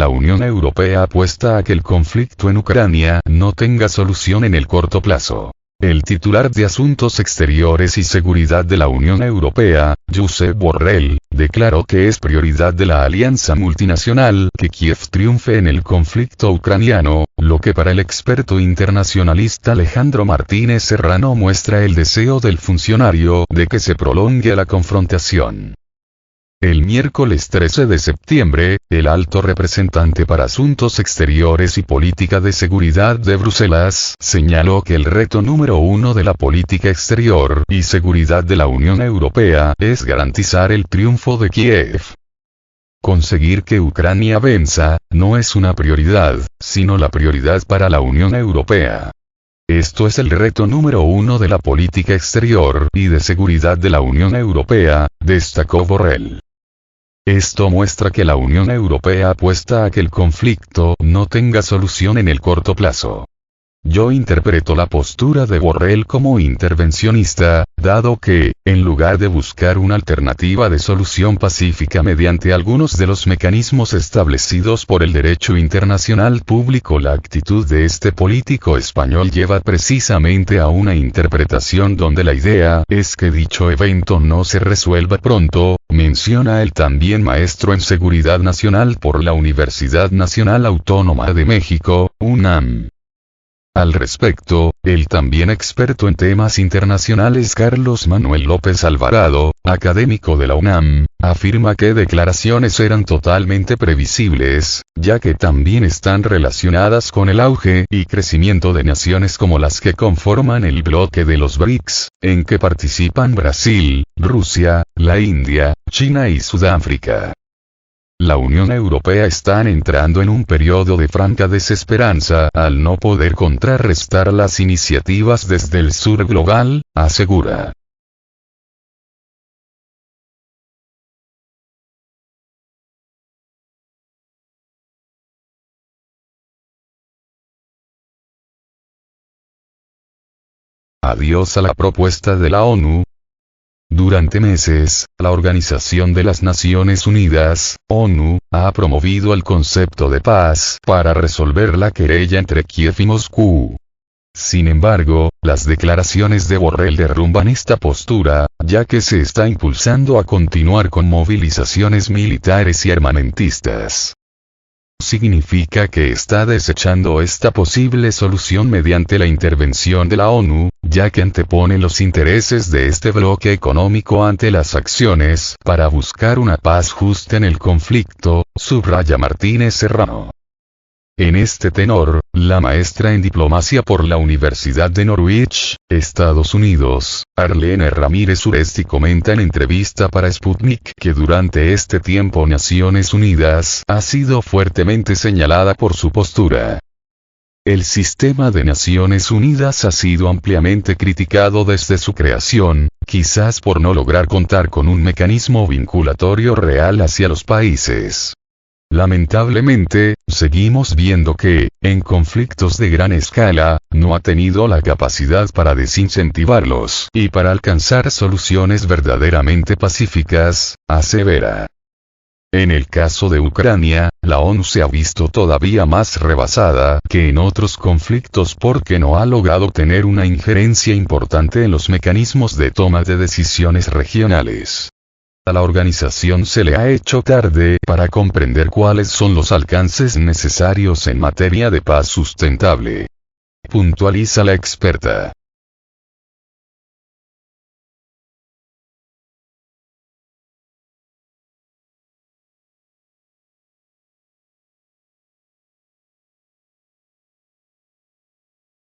la Unión Europea apuesta a que el conflicto en Ucrania no tenga solución en el corto plazo. El titular de Asuntos Exteriores y Seguridad de la Unión Europea, Josep Borrell, declaró que es prioridad de la alianza multinacional que Kiev triunfe en el conflicto ucraniano, lo que para el experto internacionalista Alejandro Martínez Serrano muestra el deseo del funcionario de que se prolongue la confrontación. El miércoles 13 de septiembre, el alto representante para Asuntos Exteriores y Política de Seguridad de Bruselas señaló que el reto número uno de la política exterior y seguridad de la Unión Europea es garantizar el triunfo de Kiev. Conseguir que Ucrania venza, no es una prioridad, sino la prioridad para la Unión Europea. Esto es el reto número uno de la política exterior y de seguridad de la Unión Europea, destacó Borrell. Esto muestra que la Unión Europea apuesta a que el conflicto no tenga solución en el corto plazo. Yo interpreto la postura de Borrell como intervencionista, dado que, en lugar de buscar una alternativa de solución pacífica mediante algunos de los mecanismos establecidos por el derecho internacional público, la actitud de este político español lleva precisamente a una interpretación donde la idea es que dicho evento no se resuelva pronto, menciona el también maestro en Seguridad Nacional por la Universidad Nacional Autónoma de México, UNAM. Al respecto, el también experto en temas internacionales Carlos Manuel López Alvarado, académico de la UNAM, afirma que declaraciones eran totalmente previsibles, ya que también están relacionadas con el auge y crecimiento de naciones como las que conforman el bloque de los BRICS, en que participan Brasil, Rusia, la India, China y Sudáfrica. La Unión Europea está entrando en un periodo de franca desesperanza al no poder contrarrestar las iniciativas desde el sur global, asegura. Adiós a la propuesta de la ONU. Durante meses, la Organización de las Naciones Unidas, ONU, ha promovido el concepto de paz para resolver la querella entre Kiev y Moscú. Sin embargo, las declaraciones de Borrell derrumban esta postura, ya que se está impulsando a continuar con movilizaciones militares y armamentistas. Significa que está desechando esta posible solución mediante la intervención de la ONU, ya que antepone los intereses de este bloque económico ante las acciones para buscar una paz justa en el conflicto, subraya Martínez Serrano. En este tenor, la maestra en diplomacia por la Universidad de Norwich, Estados Unidos, Arlene Ramírez Uresti comenta en entrevista para Sputnik que durante este tiempo Naciones Unidas ha sido fuertemente señalada por su postura. El sistema de Naciones Unidas ha sido ampliamente criticado desde su creación, quizás por no lograr contar con un mecanismo vinculatorio real hacia los países. Lamentablemente, seguimos viendo que, en conflictos de gran escala, no ha tenido la capacidad para desincentivarlos y para alcanzar soluciones verdaderamente pacíficas, asevera. En el caso de Ucrania, la ONU se ha visto todavía más rebasada que en otros conflictos porque no ha logrado tener una injerencia importante en los mecanismos de toma de decisiones regionales. A la organización se le ha hecho tarde para comprender cuáles son los alcances necesarios en materia de paz sustentable. Puntualiza la experta.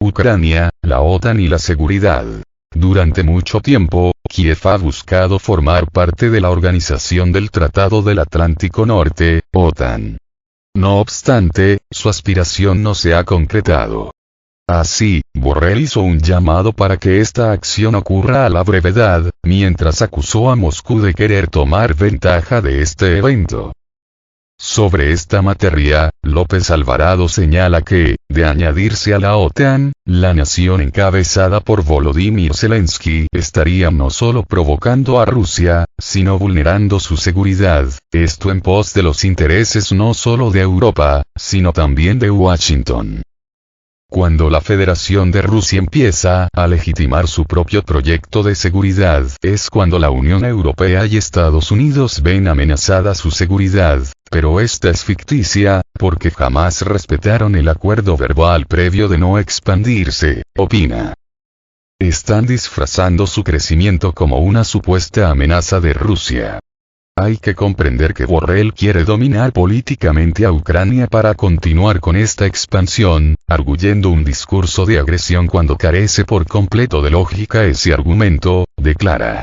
Ucrania, la OTAN y la seguridad. Durante mucho tiempo, Kiev ha buscado formar parte de la Organización del Tratado del Atlántico Norte, OTAN. No obstante, su aspiración no se ha concretado. Así, Borrell hizo un llamado para que esta acción ocurra a la brevedad, mientras acusó a Moscú de querer tomar ventaja de este evento. Sobre esta materia, López Alvarado señala que, de añadirse a la OTAN, la nación encabezada por Volodymyr Zelensky estaría no solo provocando a Rusia, sino vulnerando su seguridad, esto en pos de los intereses no solo de Europa, sino también de Washington. Cuando la Federación de Rusia empieza a legitimar su propio proyecto de seguridad, es cuando la Unión Europea y Estados Unidos ven amenazada su seguridad, pero esta es ficticia, porque jamás respetaron el acuerdo verbal previo de no expandirse, opina. Están disfrazando su crecimiento como una supuesta amenaza de Rusia. Hay que comprender que Borrell quiere dominar políticamente a Ucrania para continuar con esta expansión, arguyendo un discurso de agresión cuando carece por completo de lógica ese argumento, declara.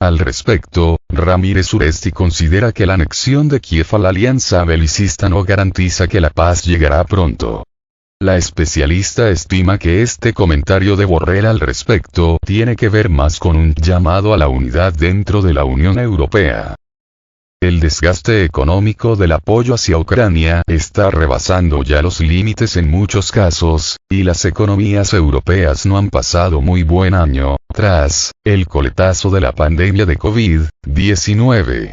Al respecto, Ramírez Uresti considera que la anexión de Kiev a la alianza belicista no garantiza que la paz llegará pronto. La especialista estima que este comentario de Borrell al respecto tiene que ver más con un llamado a la unidad dentro de la Unión Europea. El desgaste económico del apoyo hacia Ucrania está rebasando ya los límites en muchos casos, y las economías europeas no han pasado muy buen año, tras el coletazo de la pandemia de COVID-19.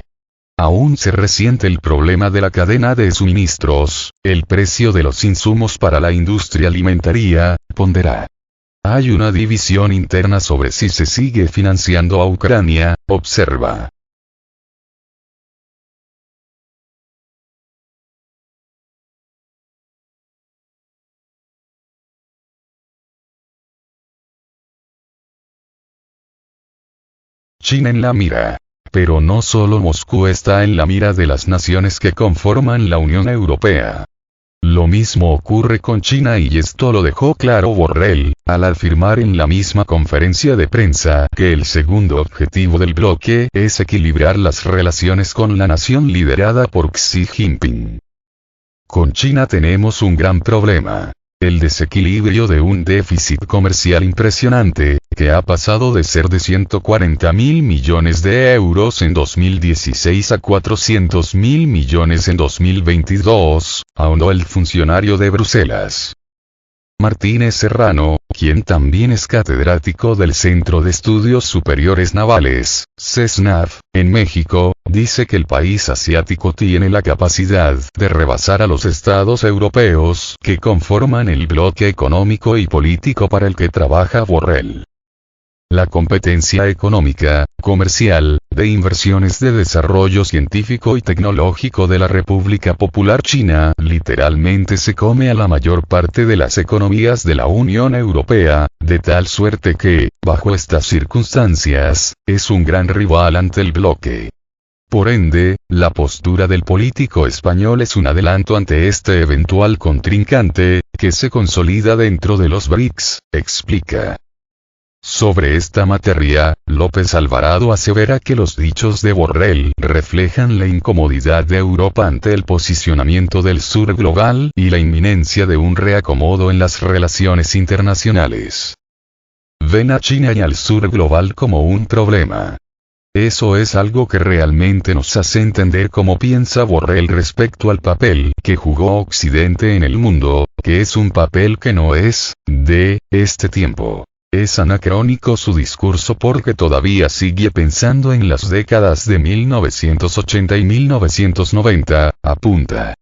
Aún se resiente el problema de la cadena de suministros, el precio de los insumos para la industria alimentaria, pondera. Hay una división interna sobre si se sigue financiando a Ucrania, observa. China en la mira. Pero no solo Moscú está en la mira de las naciones que conforman la Unión Europea. Lo mismo ocurre con China y esto lo dejó claro Borrell, al afirmar en la misma conferencia de prensa que el segundo objetivo del bloque es equilibrar las relaciones con la nación liderada por Xi Jinping. Con China tenemos un gran problema. El desequilibrio de un déficit comercial impresionante, que ha pasado de ser de 140.000 millones de euros en 2016 a 400.000 millones en 2022, ahondó el funcionario de Bruselas. Martínez Serrano, quien también es catedrático del Centro de Estudios Superiores Navales, CESNAV, en México, dice que el país asiático tiene la capacidad de rebasar a los estados europeos que conforman el bloque económico y político para el que trabaja Borrell. La competencia económica, comercial, de inversiones de desarrollo científico y tecnológico de la República Popular China literalmente se come a la mayor parte de las economías de la Unión Europea, de tal suerte que, bajo estas circunstancias, es un gran rival ante el bloque. Por ende, la postura del político español es un adelanto ante este eventual contrincante, que se consolida dentro de los BRICS, explica. Sobre esta materia, López Alvarado asevera que los dichos de Borrell reflejan la incomodidad de Europa ante el posicionamiento del sur global y la inminencia de un reacomodo en las relaciones internacionales. Ven a China y al sur global como un problema. Eso es algo que realmente nos hace entender cómo piensa Borrell respecto al papel que jugó Occidente en el mundo, que es un papel que no es de este tiempo. Es anacrónico su discurso porque todavía sigue pensando en las décadas de 1980 y 1990, apunta.